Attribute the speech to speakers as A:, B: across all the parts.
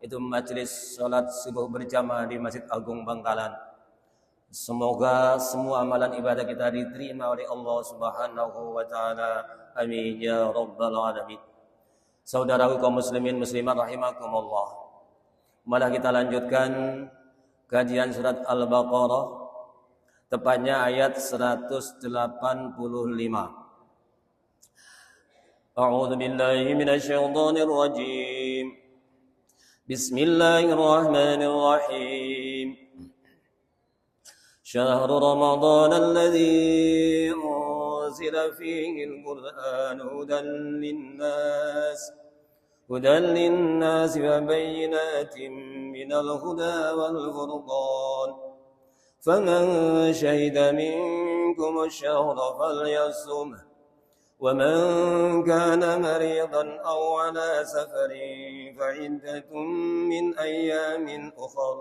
A: itu majelis salat subuh berjamaah di Masjid Agung Bangkalan. Semoga semua amalan ibadah kita diterima oleh Allah Subhanahu wa taala. Amin ya rabbal alamin. Saudaraku kaum muslimin muslimat rahimakumullah. Malah kita lanjutkan kajian surat Al-Baqarah, tepatnya ayat 185. A'udzu billahi minasy syaithanir rajim. Bismillahirrahmanirrahim. Syahrul Ramadan alladzi unzila fihi al-Qur'an hudan lin-nas wa bayyinatin minal huda wal furqan. Faman shahida minkum ash-shahra falyasumhu ومن كان مريضا أو على سفر فعدة من أيام أخر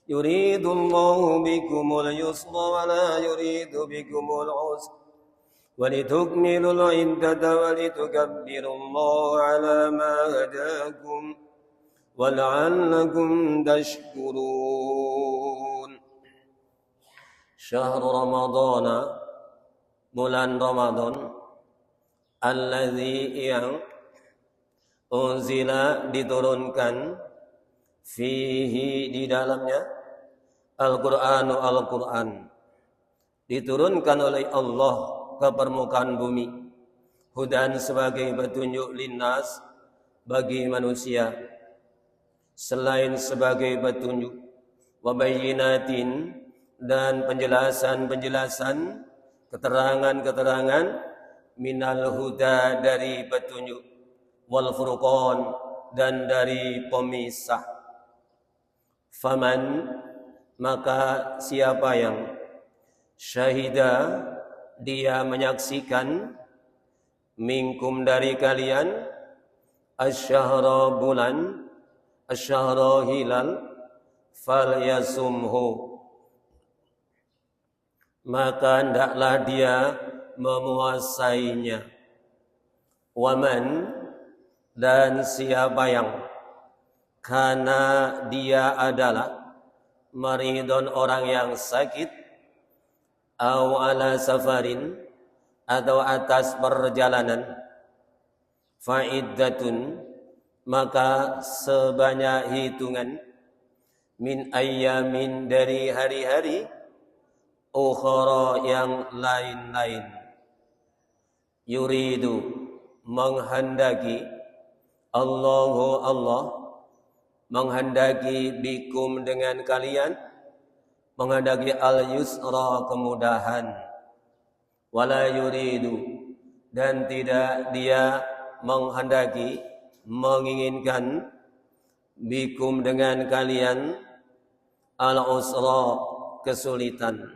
A: يريد الله بكم اليسر ولا يريد بكم العسر ولتكملوا العدة ولتكبروا الله على ما هداكم ولعلكم تشكرون. شهر رمضان, bulan Ramadan, alladzi yang unzila diturunkan fihi di dalamnya Al-Quran diturunkan oleh Allah ke permukaan bumi, hudan sebagai petunjuk linnas bagi manusia, selain sebagai petunjuk, wa bayyinatin dan penjelasan-penjelasan, keterangan-keterangan, minal huda dari petunjuk, wal furqan dan dari pemisah. Faman, maka siapa yang syahida, dia menyaksikan, minkum dari kalian, asyhara bulan, asyhara hilal, falyasumhu, maka hendaklah dia memuasainya. Waman, dan siapa yang kana dia adalah maridon, orang yang sakit, au ala safarin, atau atas perjalanan, fa'iddatun, maka sebanyak hitungan, min ayyamin, dari hari-hari, ukhara yang lain-lain. Yuridu, menghendaki, Allahu Allah, menghendaki, bikum dengan kalian, menghendaki al-yusra, kemudahan, wala yuridu, dan tidak dia menghendaki, menginginkan, bikum dengan kalian, al-usra, kesulitan,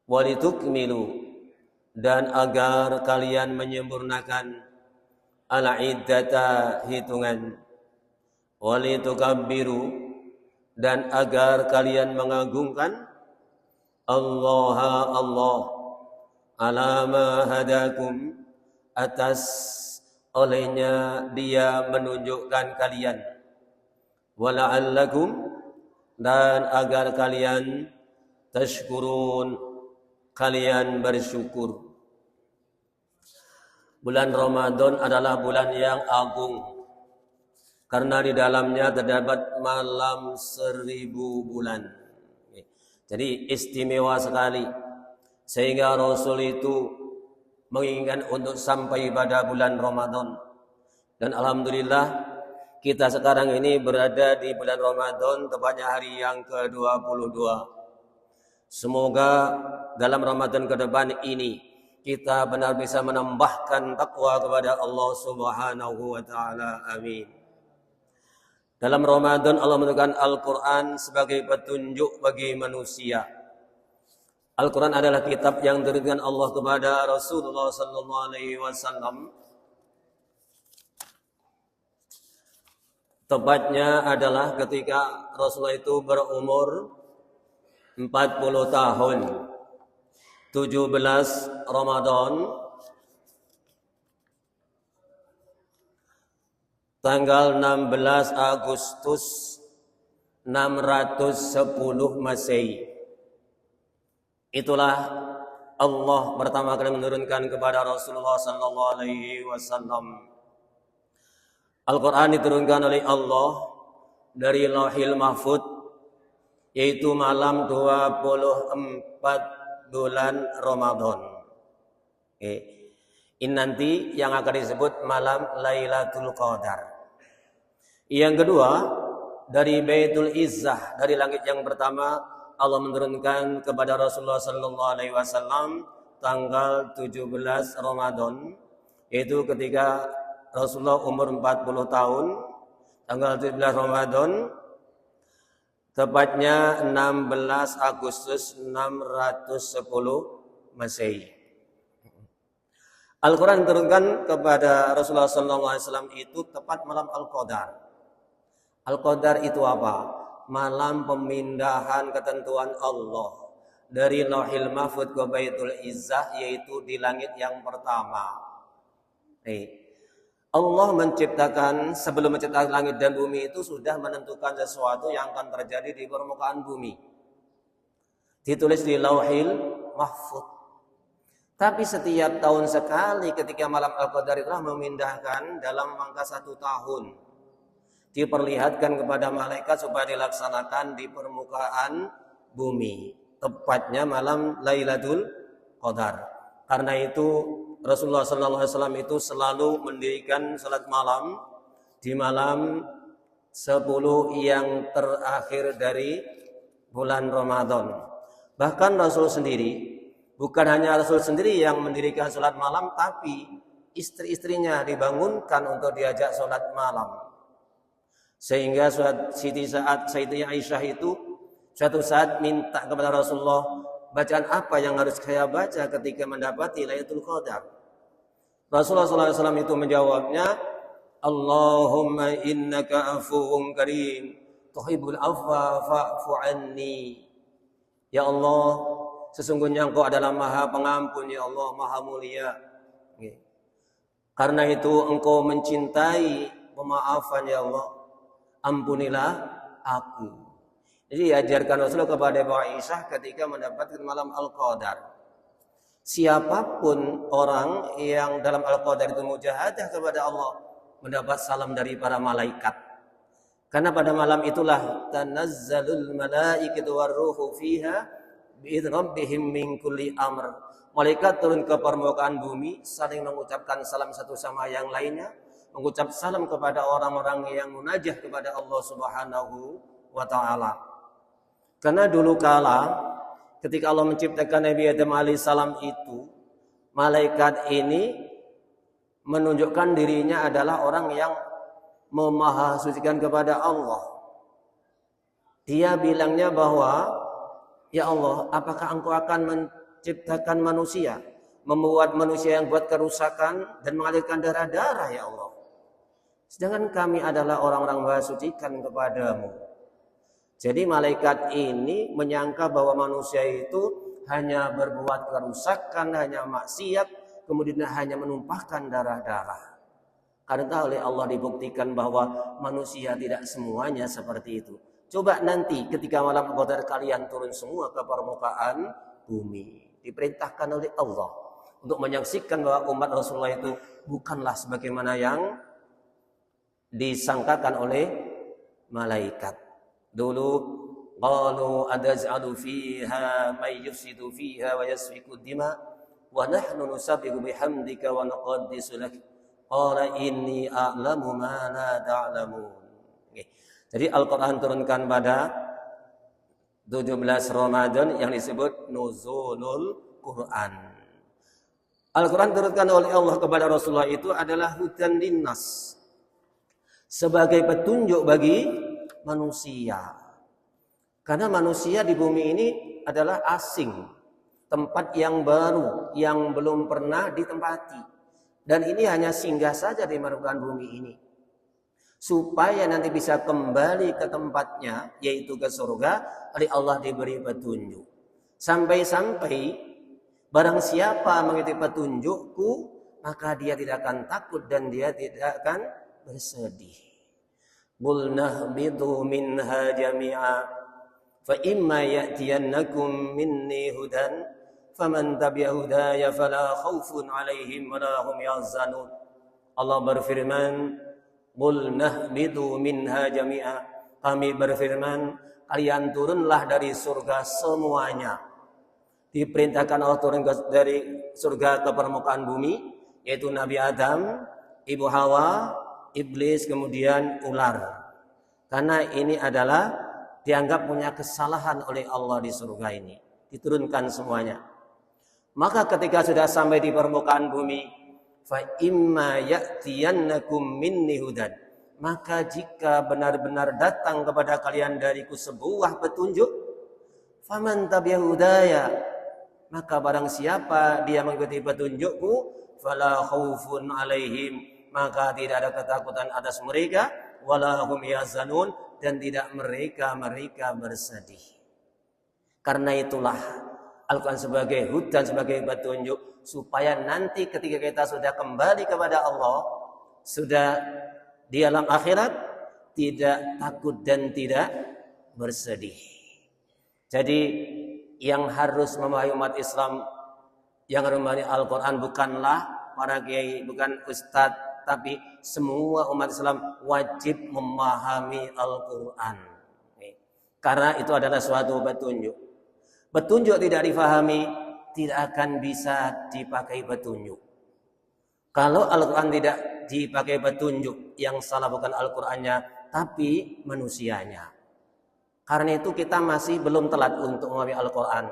A: walitukmilu, dan agar kalian menyempurnakan, al-iddata, hitungan, walitukabbiru, dan agar kalian mengagungkan, Allah Allah, ala ma hadakum, atas olehnya dia menunjukkan kalian, wala'allakum, dan agar kalian tashkurun, kalian bersyukur. Bulan Ramadan adalah bulan yang agung karena di dalamnya terdapat malam 1000 bulan. Jadi istimewa sekali, sehingga Rasul itu menginginkan untuk sampai pada bulan Ramadan. Dan alhamdulillah kita sekarang ini berada di bulan Ramadan, tepatnya hari yang ke-22. Semoga dalam Ramadan ke depan ini kita benar bisa menambahkan takwa kepada Allah Subhanahu wa taala. Amin. Dalam Ramadan Allah menurunkan Al-Quran sebagai petunjuk bagi manusia. Al-Quran adalah kitab yang diturunkan Allah kepada Rasulullah sallallahu alaihi wasallam. Tepatnya adalah ketika Rasulullah itu berumur 40 tahun, 17 Ramadan tanggal 16 Agustus 610 Masehi. Itulah Allah pertama kali menurunkan kepada Rasulullah sallallahu alaihi wasallam. Al-Qur'an diturunkan oleh Allah dari Lauhil Mahfuz, yaitu malam 24 bulan Ramadan. Ini nanti yang akan disebut malam Lailatul Qadar. Yang kedua, dari Baitul Izzah, dari langit yang pertama Allah menurunkan kepada Rasulullah sallallahu alaihi wasallam tanggal 17 Ramadan, yaitu ketika Rasulullah umur 40 tahun, tanggal 17 Ramadan, tepatnya 16 Agustus 610 Masehi. Al-Quran diturunkan kepada Rasulullah SAW itu tepat malam Al-Qadar. Al-Qadar itu apa? Malam pemindahan ketentuan Allah dari Lauhil Mahfuz ke Baitul Izzah, yaitu di langit yang pertama. Allah menciptakan, sebelum menciptakan langit dan bumi itu sudah menentukan sesuatu yang akan terjadi di permukaan bumi. Ditulis di Lauhil Mahfuz. Tapi setiap tahun sekali ketika malam Al-Qadar itulah memindahkan dalam jangka 1 tahun. Diperlihatkan kepada malaikat supaya dilaksanakan di permukaan bumi. Tepatnya malam Lailatul Qadar. Karena itu Rasulullah SAW itu selalu mendirikan salat malam di malam 10 yang terakhir dari bulan Ramadan. Bahkan Rasul sendiri, bukan hanya Rasul sendiri yang mendirikan salat malam, tapi istri-istrinya dibangunkan untuk diajak salat malam. Sehingga Siti Aisyah itu suatu saat minta kepada Rasulullah, bacaan apa yang harus saya baca ketika mendapati Lailatul Qadar? Rasulullah SAW itu menjawabnya, Allahumma innaka afuwun karim, tuhibbul afwa fa'fu anni. Ya Allah, sesungguhnya Engkau adalah Maha Pengampun, ya Allah, Maha Mulia. Karena itu Engkau mencintai pemaafan, ya Allah, ampunilah aku. Jadi diajarkan Rasulullah kepada Ibu Aisyah ketika mendapatkan malam Al-Qadar. Siapapun orang yang dalam Al-Qadar itu mujahadah kepada Allah, mendapat salam dari para malaikat. Karena pada malam itulah tanazzalul malaikatu warruhu fiha bi'idzni rabbihim min kulli amr. Malaikat turun ke permukaan bumi, saling mengucapkan salam satu sama yang lainnya, mengucap salam kepada orang-orang yang munajah kepada Allah Subhanahu wa taala. Karena dulu kala ketika Allah menciptakan Nabi Adam alaihissalam itu, malaikat ini menunjukkan dirinya adalah orang yang memahasucikan kepada Allah. Dia bilangnya bahwa, ya Allah, apakah Engkau akan menciptakan manusia, membuat manusia yang buat kerusakan dan mengalirkan darah-darah, ya Allah? Sedangkan kami adalah orang-orang memahasucikan kepadamu. Jadi malaikat ini menyangka bahwa manusia itu hanya berbuat kerusakan, hanya maksiat, kemudian hanya menumpahkan darah-darah. Karena oleh Allah dibuktikan bahwa manusia tidak semuanya seperti itu. Coba nanti ketika malam Qadar kalian turun semua ke permukaan bumi. Diperintahkan oleh Allah untuk menyaksikan bahwa umat Rasulullah itu bukanlah sebagaimana yang disangkakan oleh malaikat. Dulu qalu adaj'alu fiha may yufsidu fiha wa yasfiku dima wa nahnu nusabbihu bihamdika wa nuqaddisu lak. Qala inni a'lamu ma la ta'lamun. Jadi Al-Qur'an turunkan pada 17 Ramadan yang disebut nuzulul Quran. Al-Quran turunkan oleh Allah kepada Rasulullah itu adalah hudan linnas, sebagai petunjuk bagi manusia. Karena manusia di bumi ini adalah asing, tempat yang baru, yang belum pernah ditempati. Dan ini hanya singgah saja di permukaan bumi ini. Supaya nanti bisa kembali ke tempatnya, yaitu ke surga, oleh Allah diberi petunjuk. Sampai-sampai barang siapa mengikuti petunjukku, maka dia tidak akan takut dan dia tidak akan bersedih. Qul nahbitu minha jami'a fa imma ya'tiyannakum minni hudan faman tabi'a hudaya fala khaufun 'alaihim wa la hum yahzanun. Allah berfirman, Qul nahbitu minha jami'a. Kami berfirman, kalian turunlah dari surga semuanya. Diperintahkan Allah turun dari surga ke permukaan bumi, yaitu Nabi Adam, Ibu Hawa, Iblis, kemudian ular. Karena ini adalah dianggap punya kesalahan oleh Allah di surga ini. Diturunkan semuanya. Maka ketika sudah sampai di permukaan bumi, fa imma ya'tiyannakum minni hudan, maka jika benar-benar datang kepada kalian dariku sebuah petunjuk, faman tabi'a hudaya, maka barang siapa dia mengikuti petunjukku, fala khaufun 'alaihim, maka tidak ada ketakutan atas mereka, wala hum yahzanun, dan tidak mereka bersedih. Karena itulah Al-Quran sebagai hudan, sebagai petunjuk, supaya nanti ketika kita sudah kembali kepada Allah, sudah di alam akhirat, tidak takut dan tidak bersedih. Jadi yang harus memahami umat Islam, yang harus memahami Al-Quran bukanlah para kiai, bukan ustadz, tapi semua umat Islam wajib memahami Al-Quran. Karena itu adalah suatu petunjuk. Petunjuk tidak difahami, tidak akan bisa dipakai petunjuk. Kalau Al-Quran tidak dipakai petunjuk, yang salah bukan Al-Qurannya, tapi manusianya. Karena itu kita masih belum telat untuk memahami Al-Quran.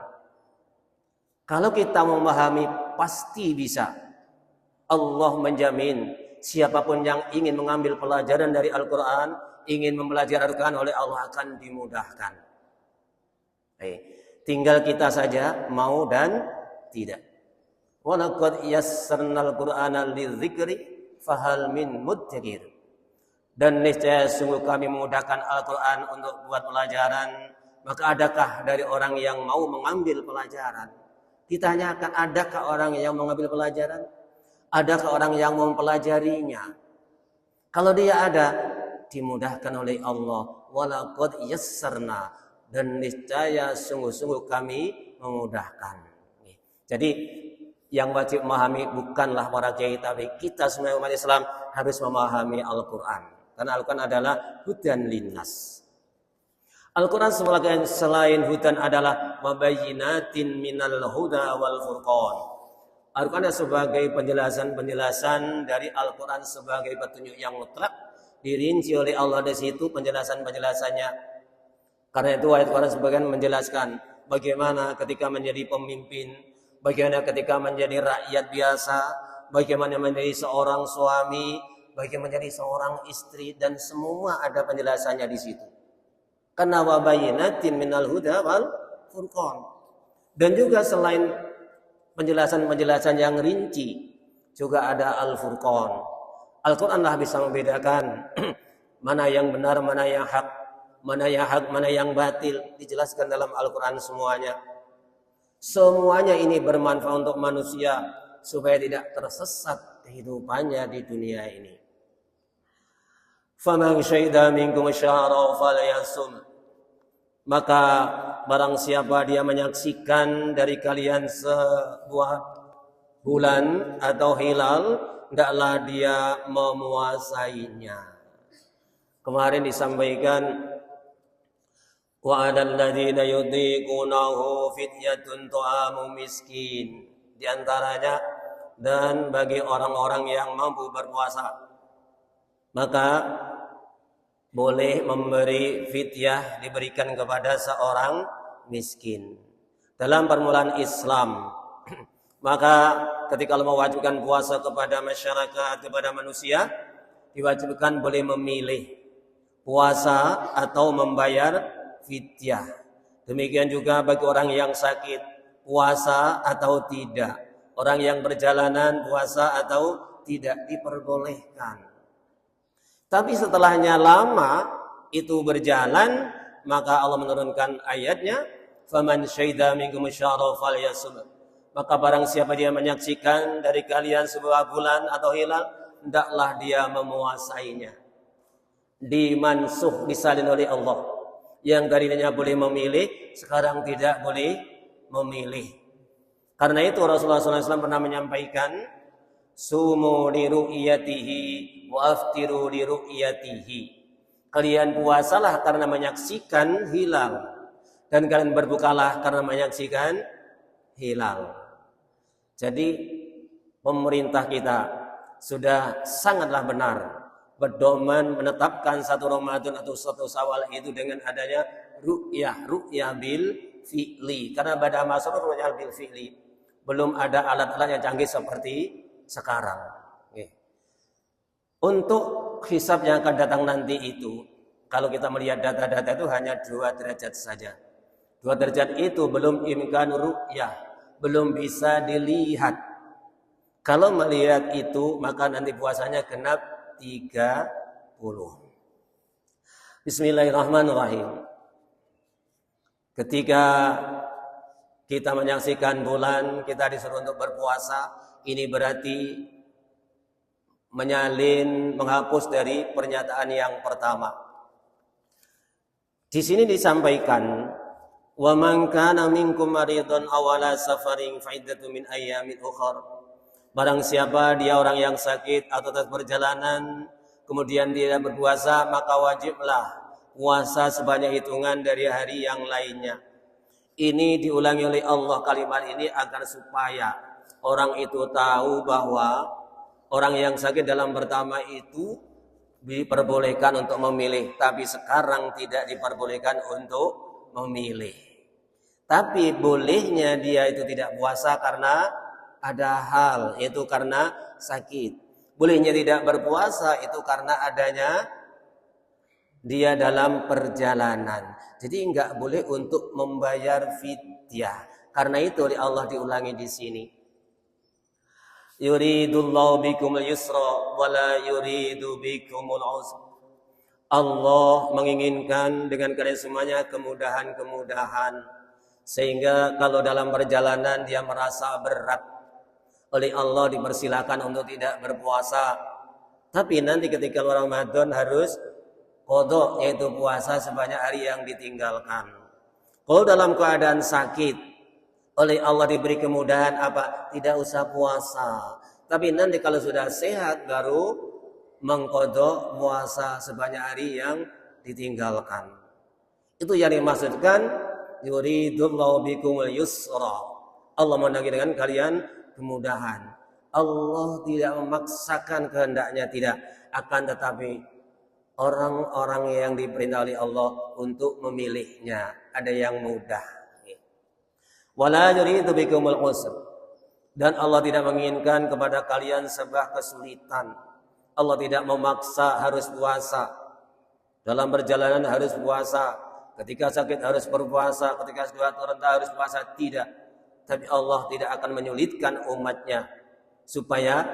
A: Kalau kita memahami, pasti bisa. Allah menjamin siapapun yang ingin mengambil pelajaran dari Al-Quran, ingin mempelajari Al-Quran oleh Allah akan dimudahkan. Tinggal kita saja mau dan tidak. Wa laqad yassarnal Qur'ana lidzikri fahal min muddakir. Dan niscaya sungguh kami memudahkan Al-Quran untuk buat pelajaran, maka adakah dari orang yang mau mengambil pelajaran? Ditanyakan, adakah orang yang mau mengambil pelajaran? Adakah orang yang mau mempelajarinya? Kalau dia ada, dimudahkan oleh Allah. Wa laqad yassarna, dan niscaya sungguh-sungguh kami memudahkan. Jadi yang wajib memahami bukanlah para kiai, tapi kita semua umat Islam harus memahami Al-Quran. Karena Al-Quran adalah hudan linnas. Al-Quran selain hudan adalah mabayyinatin minal huda wal furqan. Al-Quran sebagai penjelasan-penjelasan dari Al-Quran sebagai petunjuk yang mutlak, dirinci oleh Allah di situ penjelasan-penjelasannya. Karena itu ayat Quran sebagian menjelaskan bagaimana ketika menjadi pemimpin, bagaimana ketika menjadi rakyat biasa, bagaimana menjadi seorang suami, bagaimana menjadi seorang istri, dan semua ada penjelasannya di situ. Karena wa bayyinatin minal huda wal furqan. Dan juga selain penjelasan-penjelasan yang rinci, juga ada Al-Furqan. Al-Quran lah bisa membedakan mana yang benar, mana yang hak, mana yang batil, dijelaskan dalam Al-Quran semuanya. Semuanya ini bermanfaat untuk manusia supaya tidak tersesat kehidupannya di dunia ini. Faman syahida minkum syahra falyasum. Maka barang siapa dia menyaksikan dari kalian sebuah bulan atau hilal, hendaklah dia memuasainya. Kemarin disampaikan wa 'alal ladzina yutiqunahu fidyatun ta'amu miskin. Di antaranya, dan bagi orang-orang yang mampu berpuasa, maka boleh memberi fidyah, diberikan kepada seorang miskin. Dalam permulaan Islam, maka ketika Allah mewajibkan puasa kepada masyarakat, kepada manusia, diwajibkan boleh memilih puasa atau membayar fidyah. Demikian juga bagi orang yang sakit, puasa atau tidak. Orang yang berjalanan, puasa atau tidak, diperbolehkan. Tapi setelahnya lama itu berjalan, maka Allah menurunkan ayatnya, faman syahida minkum syahra falyasum. Maka barang siapa dia menyaksikan dari kalian sebuah bulan atau hilal, hendaklah dia memuasainya. Dimansuh, disalin oleh Allah. Yang tadinya boleh memilih, sekarang tidak boleh memilih. Karena itu Rasulullah SAW pernah menyampaikan, sumu li ru'yatihi wa aftiru li ru'yatihi. Kalian puasalah karena menyaksikan hilal, dan kalian berbukalah karena menyaksikan hilal. Jadi pemerintah kita sudah sangatlah benar berdoman menetapkan satu Ramadan atau satu Syawal itu dengan adanya ru'yah bil fi'li. Karena pada masa ru'yah bil fi'li belum ada alat-alat yang canggih seperti sekarang. Untuk hisab yang akan datang nanti itu, kalau kita melihat data-data itu hanya 2 derajat saja. 2 derajat itu belum imkan ru'yah, belum bisa dilihat. Kalau melihat itu, maka nanti puasanya genap 30. Bismillahirrahmanirrahim. Ketika kita menyaksikan bulan, kita disuruh untuk berpuasa. Ini berarti menyalin, menghapus dari pernyataan yang pertama. Di sini disampaikan, wa man kana minkum maridun aw ala safarin fa iddatu min ayyamin ukhra. Barang siapa dia orang yang sakit atau atas perjalanan, kemudian dia berpuasa, maka wajiblah puasa sebanyak hitungan dari hari yang lainnya. Ini diulangi oleh Allah kalimat ini agar supaya orang itu tahu bahwa orang yang sakit dalam pertama itu diperbolehkan untuk memilih, tapi sekarang tidak diperbolehkan untuk memilih. Tapi bolehnya dia itu tidak puasa karena ada hal, itu karena sakit. Bolehnya tidak berpuasa itu karena adanya dia dalam perjalanan. Jadi enggak boleh untuk membayar fidyah. Karena itu oleh Allah diulangi di sini. Yuridullahu bikumul yusra wa la yuridu bikumul usra. Allah menginginkan dengan kalian semuanya kemudahan-kemudahan, sehingga kalau dalam perjalanan dia merasa berat, oleh Allah dipersilakan untuk tidak berpuasa. Tapi nanti ketika Ramadan harus qadha, yaitu puasa sebanyak hari yang ditinggalkan. Kalau dalam keadaan sakit, oleh Allah diberi kemudahan apa? Tidak usah puasa. Tapi nanti kalau sudah sehat baru mengqadha puasa sebanyak hari yang ditinggalkan. Itu yang dimaksudkan yuridullahu bikumul yusra. Allah menagih dengan kalian kemudahan. Allah tidak memaksakan kehendaknya, tidak. Akan tetapi orang-orang yang diperintah oleh Allah untuk memilihnya, ada yang mudah. Wala yuridu bikumul usr. Dan Allah tidak menginginkan kepada kalian sebuah kesulitan. Allah tidak memaksa harus puasa. Dalam perjalanan harus puasa. Ketika sakit harus berpuasa. Ketika sudah terentah harus puasa. Tidak. Tapi Allah tidak akan menyulitkan umatnya supaya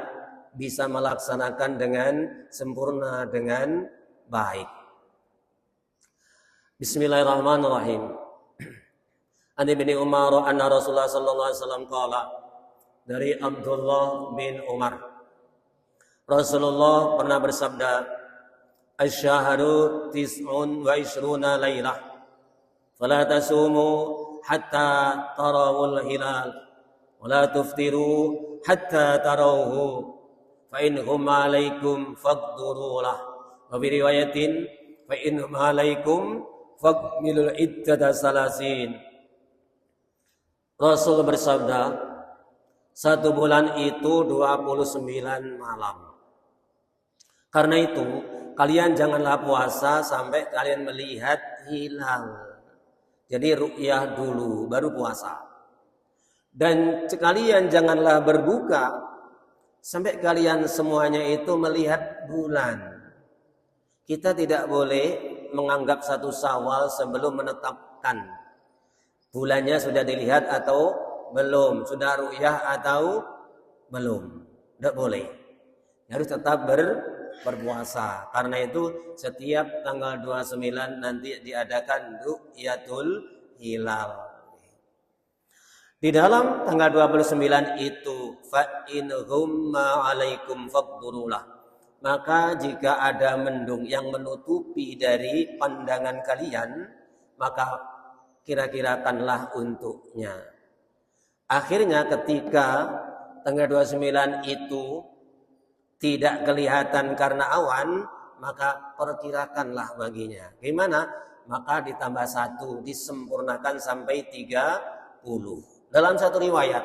A: bisa melaksanakan dengan sempurna, dengan baik. Bismillahirrahmanirrahim. An Ibnu Umar anna Rasulullah sallallahu alaihi wasallam qala, dari Abdullah bin Umar, Rasulullah pernah bersabda, asy-syahru tis'un wa ishruna lailah fala tasumu hatta tarawul hilal wala tuftiru hatta tarawhu fa in hum alaikum faqdurulah wa bi riwayatin fa in hum alaikum faqmilul iddata salasin. Rasul bersabda, 1 bulan itu 29 malam. Karena itu kalian janganlah puasa sampai kalian melihat hilal. Jadi ru'yah dulu, baru puasa. Dan kalian janganlah berbuka sampai kalian semuanya itu melihat bulan. Kita tidak boleh menganggap satu Syawal sebelum menetapkan bulannya sudah dilihat atau belum, sudah ru'yah atau belum. Tidak boleh. Harus tetap berpuasa. Karena itu setiap tanggal 29 nanti diadakan ru'yatul hilal. Di dalam tanggal 29 itu fa in humma alaikum faqdurulah. maka jika ada mendung yang menutupi dari pandangan kalian, maka kira-kirakanlah untuknya. Akhirnya ketika tanggal 29 itu tidak kelihatan karena awan, maka perkirakanlah baginya. Gimana? Maka ditambah 1, disempurnakan sampai 30. Dalam satu riwayat,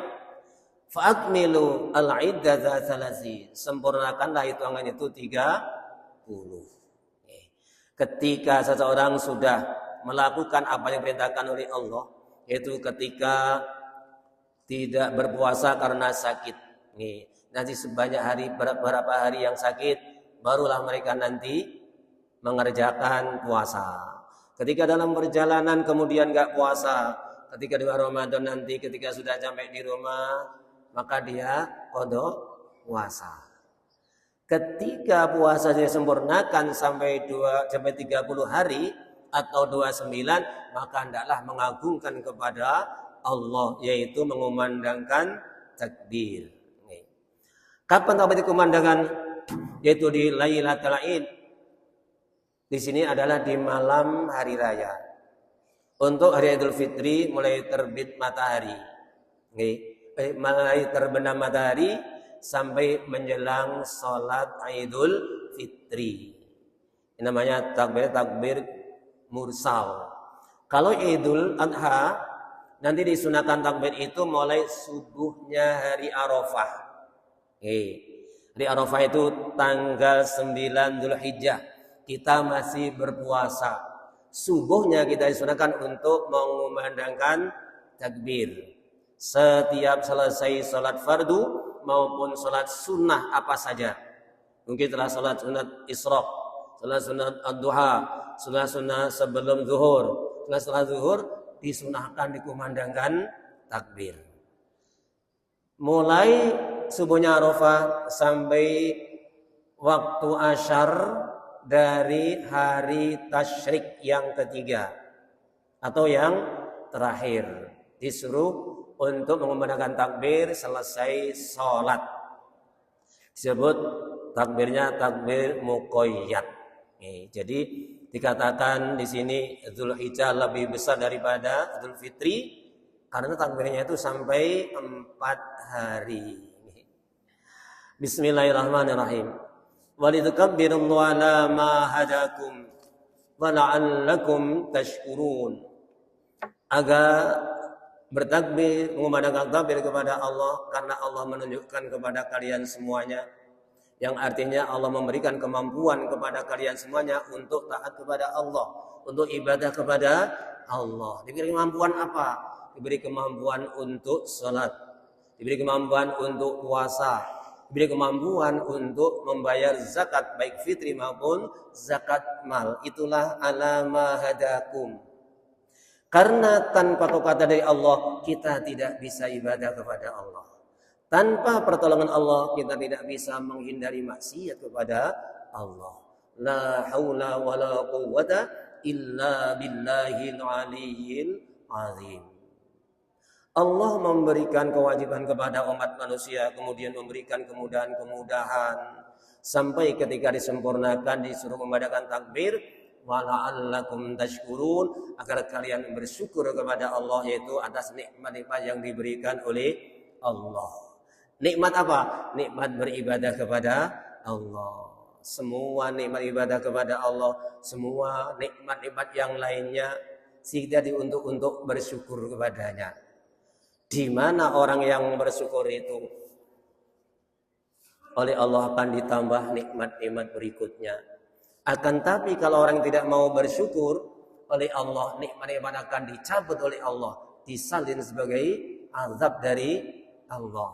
A: fa'akmilu al-iddata thalasi, sempurnakanlah hitungan itu 30. Ketika seseorang sudah melakukan apa yang diperintahkan oleh Allah, yaitu ketika tidak berpuasa karena sakit. Nanti sebanyak hari, beberapa hari yang sakit, barulah mereka nanti mengerjakan puasa. Ketika dalam perjalanan kemudian nggak puasa, ketika di Ramadan nanti ketika sudah sampai di rumah, maka dia qada puasa. Ketika puasa disempurnakan sampai 30 hari atau 29, maka hendaklah mengagungkan kepada Allah, yaitu mengumandangkan takbir. Kapan takbir dikumandangkan? Yaitu di Lailatul Id. Di sini adalah di malam hari raya. Untuk hari Idul Fitri mulai terbit matahari. Mulai terbenam matahari sampai menjelang sholat Idul Fitri. Ini namanya takbir mursal. Kalau Idul Adha, nanti disunahkan takbir itu mulai subuhnya hari Arafah. Hari Arafah itu tanggal 9 Dzulhijjah. Kita masih berpuasa. Subuhnya kita disunahkan untuk mengumandangkan takbir. Setiap selesai sholat fardu maupun sholat sunnah apa saja. Mungkin telah sholat sunat Isra', sholat sunat Ad-Duha, sholat sunnah sebelum zuhur. Setelah zuhur disunahkan dikumandangkan takbir. Mulai subuhnya Arafah sampai waktu asyar dari hari tasyrik yang ketiga atau yang terakhir, disuruh untuk mengumandangkan takbir selesai sholat. Disebut takbirnya takbir muqayyad. Jadi dikatakan di sini Dzulhijjah lebih besar daripada Idul Fitri karena takbirnya itu sampai 4 hari. Bismillahirrahmanirrahim. Walitukabbirullaha ala ma hadakum wa la'allakum tashkurun. Agar bertakbir, mengumandangkan takbir kepada Allah karena Allah menunjukkan kepada kalian semuanya, yang artinya Allah memberikan kemampuan kepada kalian semuanya untuk taat kepada Allah, untuk ibadah kepada Allah. Diberi kemampuan apa? Diberi kemampuan untuk sholat, diberi kemampuan untuk puasa, diberi kemampuan untuk membayar zakat baik fitri maupun zakat mal. Itulah alama hadakum. Karena tanpa kata dari Allah kita tidak bisa ibadah kepada Allah. Tanpa pertolongan Allah kita tidak bisa menghindari maksiat kepada Allah. La haula wala quwwata illa billahil aliyyil azim. Allah memberikan kewajiban kepada umat manusia, kemudian memberikan kemudahan-kemudahan sampai ketika disempurnakan disuruh memadakan takbir wala'allakum tashkurun, agar kalian bersyukur kepada Allah, yaitu atas nikmat-nikmat yang diberikan oleh Allah. Nikmat apa? Nikmat beribadah kepada Allah. Semua nikmat ibadah kepada Allah, semua nikmat-nikmat yang lainnya kita diuntuk untuk bersyukur kepadanya. Di mana orang yang bersyukur itu oleh Allah akan ditambah nikmat-nikmat berikutnya. Akan tapi kalau orang tidak mau bersyukur oleh Allah, nikmat-nikmat akan dicabut oleh Allah, disalin sebagai azab dari Allah.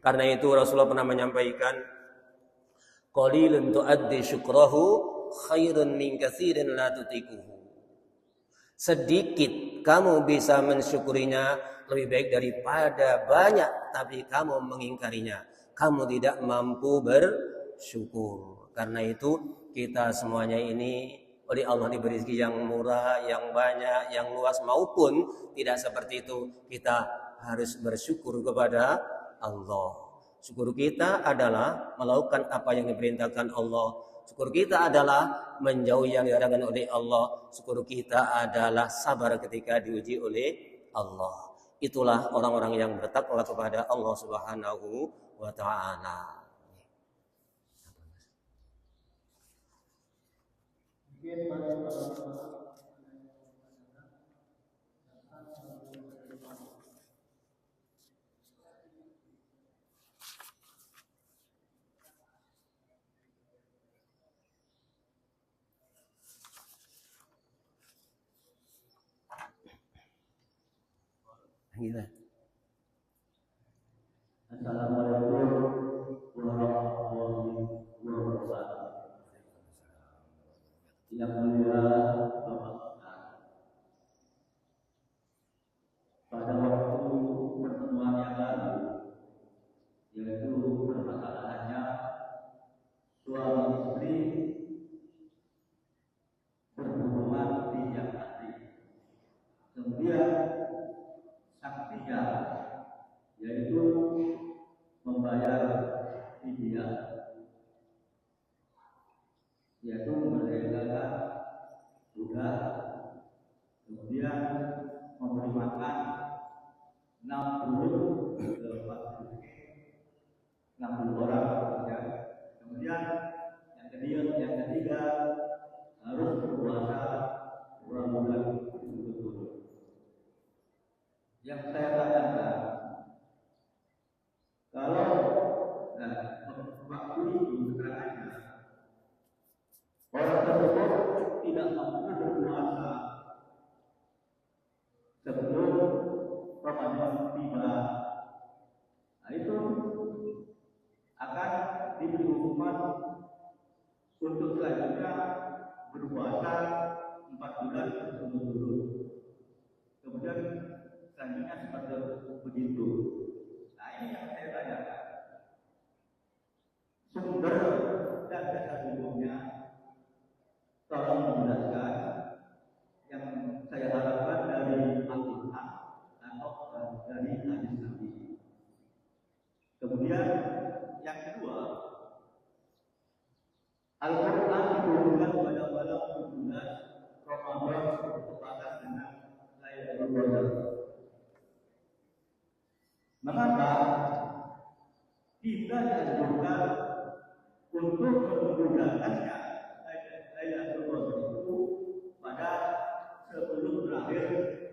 A: Karena itu Rasulullah pernah menyampaikan, qalilun tuaddi syukrahu khairun min katsirin la tutikuhu. Sedikit kamu bisa mensyukurinya lebih baik daripada banyak tapi kamu mengingkarinya. Kamu tidak mampu bersyukur. Karena itu kita semuanya ini oleh Allah diberi rezeki yang murah, yang banyak, yang luas, maupun tidak seperti itu, kita harus bersyukur kepada Allah. Syukur kita adalah melakukan apa yang diperintahkan Allah. Syukur kita adalah menjauhi yang dilarangkan oleh Allah. Syukur kita adalah sabar ketika diuji oleh Allah. Itulah orang-orang yang bertakwa kepada Allah Subhanahu wa taala. Gila.
B: Assalamualaikum warahmatullahi wabarakatuh. Yang mulia Bapak Ustaz, pada waktu pertemuan yang lalu, yaitu permasalahannya suami istri berhubungan di siang hari, kemudian sanksinya yaitu membayar fidyah, yaitu memerdekakan budak, kemudian memberi makan 60 orang, ya. Kemudian yang ketiga harus berpuasa bulan-bulan berturut-turut. Yang saya tanyakan, kalau waktu itu keterangannya orang tersebut tidak mampu berpuasa sebelum Ramadan tiba, nah itu akan diberi hukuman untuk selanjutnya berpuasa 4 bulan berturut-turut. Kemudian selanjutnya seperti begitu. Nah, ini yang saya tanyakan. Sumber dan dasar hukumnya tolong menjelaskan. Yang saya harapkan dari Al-Quran atau dari hadis Nabi. Kemudian yang kedua, Al-Quran diturunkan pada malam 17 Ramadan bertepatan dengan Lailatul Qadar. Mengapa tidak dianjurkan untuk menggunakannya Lailatul Qadar itu pada sebelum berakhir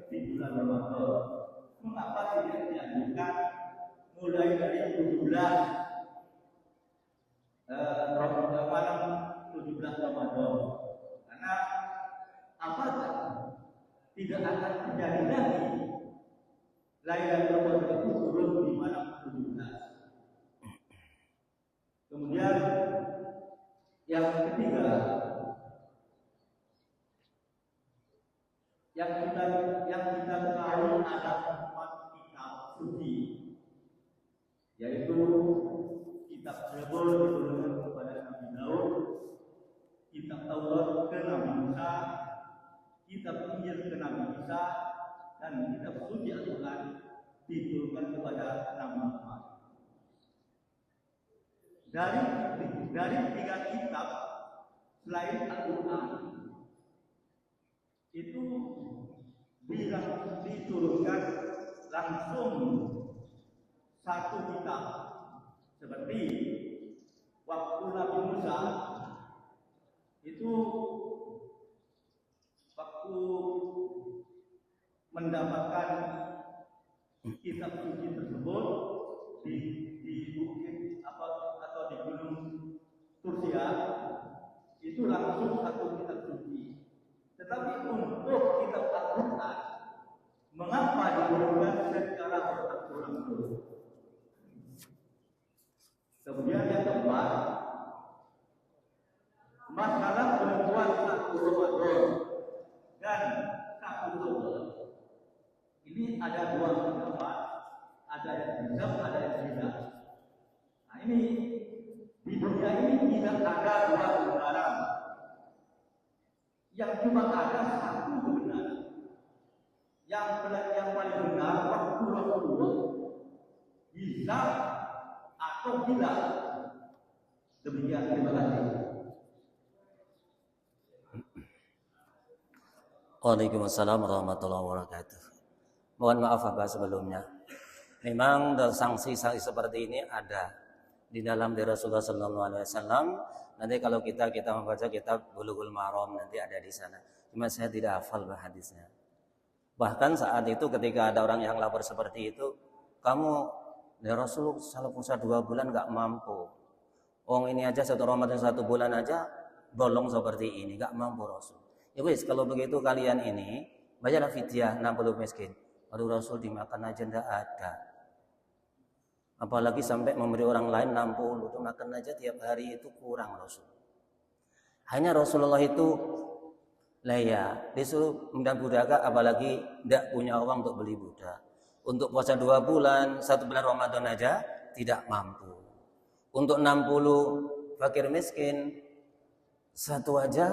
B: di bulan Ramadan? Mengapa tidak dianjurkan mulai dari 17 malam 17 Ramadan? Karena apakah tidak akan terjadi lagi Lailatul Qadar itu turun di malam 17. Kemudian yang ketiga, yang kita tahu ada 4 kitab suci, yaitu kitab Zabur diturunkan kepada Nabi Daud, kitab Taurat ke Nabi Musa, kitab Injil ke Nabi Isa, dan kitab suci Al-Quran diturunkan kepada Nabi Muhammad. Dari 3 kitab selain Al-Quran itu diturunkan langsung 1 kitab, seperti waktu Nabi Musa itu waktu mendapatkan kitab suci tersebut di bukit atau di gunung Tursia, itu langsung 1 kitab suci. Tetapi untuk kitab Al-Quran, mengapa diturunkan secara berulang-ulang? Kemudian yang keempat, masalah penentuan 1 Ramadan dan 1 Syawal. Ini ada 2 pendapat, ada yang hijab, ada yang tidak. Nah, ini di dunia ini tidak ada 2 kebenaran, yang cuma ada 1 kebenaran. Yang paling benar waktu Rasulullah hijab atau tidak? Demikian, terima kasih.
A: Waalaikumsalam warahmatullahi wabarakatuh. Mohon maaf Bapak sebelumnya. Memang sanksi-sanksi seperti ini ada di dalam diri Rasulullah Sallallahu Alaihi Wasallam. Nanti kalau kita membaca kitab Bulughul Maram nanti ada di sana. Cuma saya tidak hafal hadisnya. Bahkan saat itu ketika ada orang yang lapor seperti itu, kamu ya Rasul kalau puasa 2 bulan nggak mampu. Ini aja 1 Ramadan 1 bulan aja bolong seperti ini, nggak mampu Rasul. Ya wis kalau begitu kalian ini bayarlah fidyah 60 miskin. Aduh Rasul dimakan aja ndak ada. Apalagi sampai memberi orang lain 60, itu makan aja tiap hari itu kurang Rasul. Hanya Rasulullah itu disuruh budak apalagi tidak punya uang untuk beli budak. Untuk puasa 2 bulan, 1 bulan Ramadan aja tidak mampu. Untuk 60 fakir miskin, 1 aja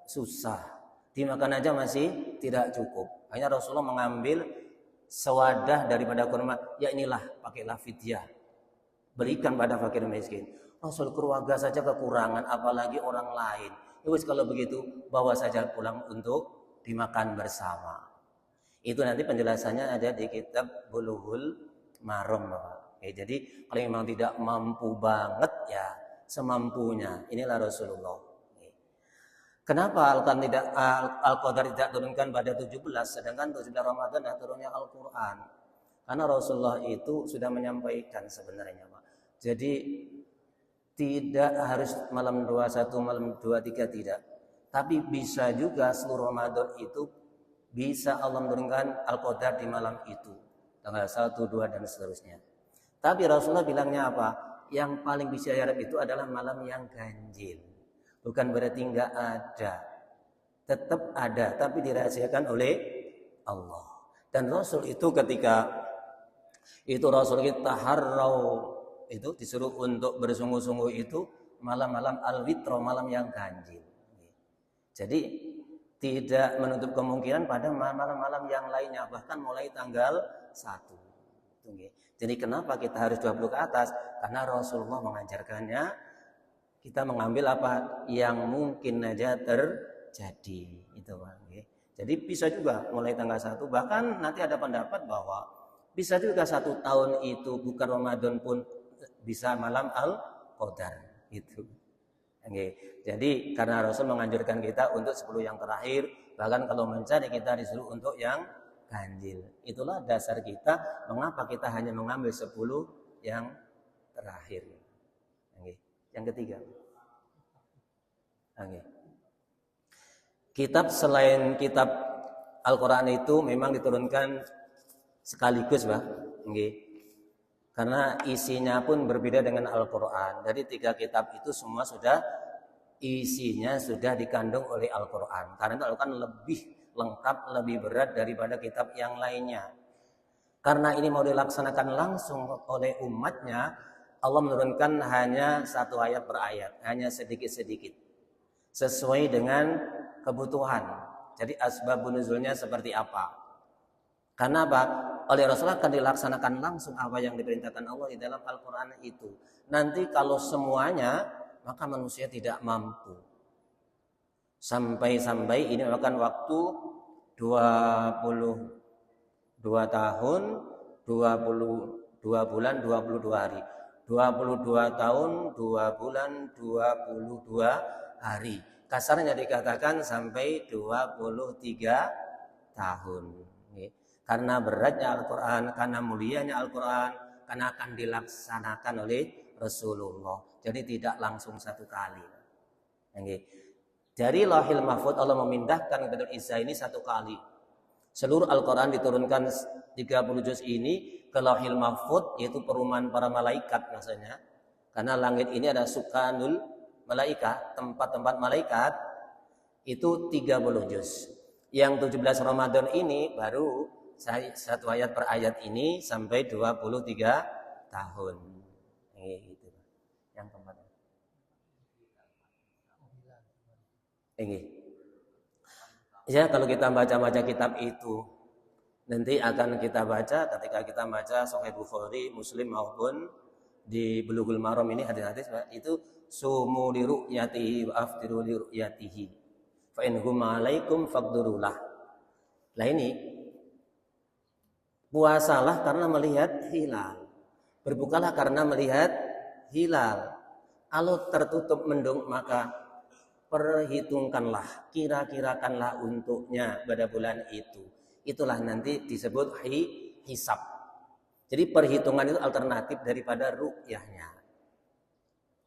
A: susah. Dimakan aja masih tidak cukup. Hanya Rasulullah mengambil sewadah daripada kurma, ya inilah pakailah fidyah, berikan pada fakir miskin. Rasul keluarga saja kekurangan, apalagi orang lain. Ya wis kalau begitu bawa saja pulang untuk dimakan bersama. Itu nanti penjelasannya ada di kitab Bulughul Maram. Jadi kalau memang tidak mampu banget ya semampunya. Inilah Rasulullah. Kenapa Al-Qadar tidak turunkan pada 17, sedangkan 17 Ramadan turunnya Al-Quran? Karena Rasulullah itu sudah menyampaikan sebenarnya, Pak. Jadi tidak harus malam 21, malam 23 tidak. Tapi bisa juga seluruh Ramadan itu bisa Allah menurunkan Al-Qadar di malam itu. Tanggal 1, 2 dan seterusnya. Tapi Rasulullah bilangnya apa? Yang paling bisa diharap itu adalah malam yang ganjil. Bukan berarti enggak ada. Tetap ada, tapi dirahasiakan oleh Allah. Dan Rasul itu ketika itu Rasul kita harrau itu disuruh untuk bersungguh-sungguh itu malam-malam al-witr, malam yang ganjil. Jadi tidak menutup kemungkinan pada malam-malam yang lainnya, bahkan mulai tanggal 1. Jadi kenapa kita harus 20 ke atas? Karena Rasulullah mengajarkannya. Kita mengambil apa yang mungkin saja terjadi itu Pak. Jadi bisa juga mulai tanggal 1, bahkan nanti ada pendapat bahwa bisa juga 1 tahun itu bukan Ramadan pun bisa malam Al-Qadar itu. Jadi karena Rasul menganjurkan kita untuk 10 yang terakhir, bahkan kalau mencari kita disuruh untuk yang ganjil. Itulah dasar kita mengapa kita hanya mengambil 10 yang terakhir. Yang ketiga, kitab selain kitab Al-Quran itu memang diturunkan sekaligus, Pak. Karena isinya pun berbeda dengan Al-Quran. Dari 3 kitab itu semua isinya sudah dikandung oleh Al-Quran. Karena Al-Quran lebih lengkap, lebih berat daripada kitab yang lainnya. Karena ini mau dilaksanakan langsung oleh umatnya, Allah menurunkan hanya 1 ayat per ayat, hanya sedikit-sedikit, sesuai dengan kebutuhan. Jadi asbabun nuzulnya seperti apa? Karena apa? Oleh Rasulullah akan dilaksanakan langsung apa yang diperintahkan Allah di dalam Al-Quran itu. Nanti kalau semuanya, maka manusia tidak mampu. Sampai-sampai ini akan waktu 22 tahun, 22 bulan, 22 hari. 22 tahun, 2 bulan, 22 hari. Kasarnya dikatakan sampai 23 tahun. Karena beratnya Al-Quran, karena mulianya Al-Quran, karena akan dilaksanakan oleh Rasulullah. Jadi tidak langsung 1 kali. Dari Lauhil Mahfuz Allah memindahkan Baitul Izzah ini 1 kali. Seluruh Al-Quran diturunkan 30 juz ini ke Lauhil Mahfuz, yaitu perumahan para malaikat maksudnya. Karena langit ini ada sukanul malaikat, tempat-tempat malaikat, itu 30 juz. Yang 17 Ramadan ini baru 1 ayat per ayat ini sampai 23 tahun. Gitu. Yang keempat. Ya, kalau kita baca-baca kitab itu nanti akan kita baca ketika kita baca Sahih Bukhari, Muslim maupun di Bulughul Maram ini hadis-hadis itu sumu li ru'yatihi wa aftiru li ru'yatihi fa in hum 'alaikum faqdurulah. Lah ini puasalah karena melihat hilal. Berbukalah karena melihat hilal. Kalau tertutup mendung maka perhitungkanlah, kira-kirakanlah untuknya pada bulan itu. Itulah nanti disebut hisab. Jadi perhitungan itu alternatif daripada ru'yahnya.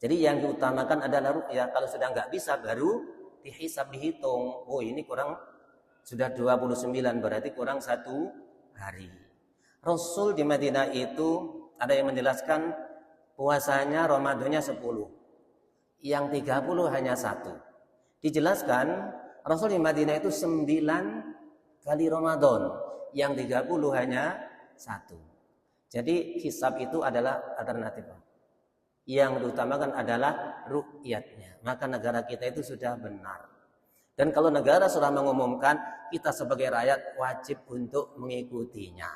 A: Jadi yang diutamakan adalah ru'yah. Kalau sudah nggak bisa baru dihisab, dihitung. Oh ini kurang, sudah 29 berarti kurang 1 hari. Rasul di Madinah itu ada yang menjelaskan puasanya Ramadannya 10. Yang 30 hanya 1. Dijelaskan Rasul di Madinah itu 9 kali Ramadan. Yang 30 hanya 1. Jadi hisab itu adalah alternatif. Yang diutamakan adalah ru'yatnya. Maka negara kita itu sudah benar. Dan kalau negara sudah mengumumkan, kita sebagai rakyat wajib untuk mengikutinya.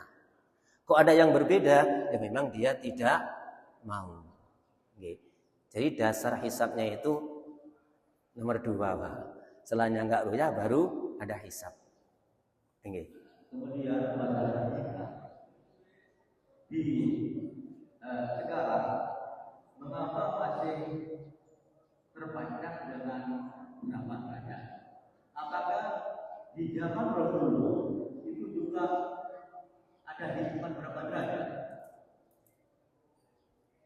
A: Kok ada yang berbeda? Ya memang dia tidak mau. Jadi dasar hisabnya itu nomor 2. Setelahnya enggak ru'yah baru ada hisab.
B: Kemudian masalah di sekarang mengapa masih terbancang dengan berapa saja? Apakah di zaman Rasulullah itu juga ada hitungan berapa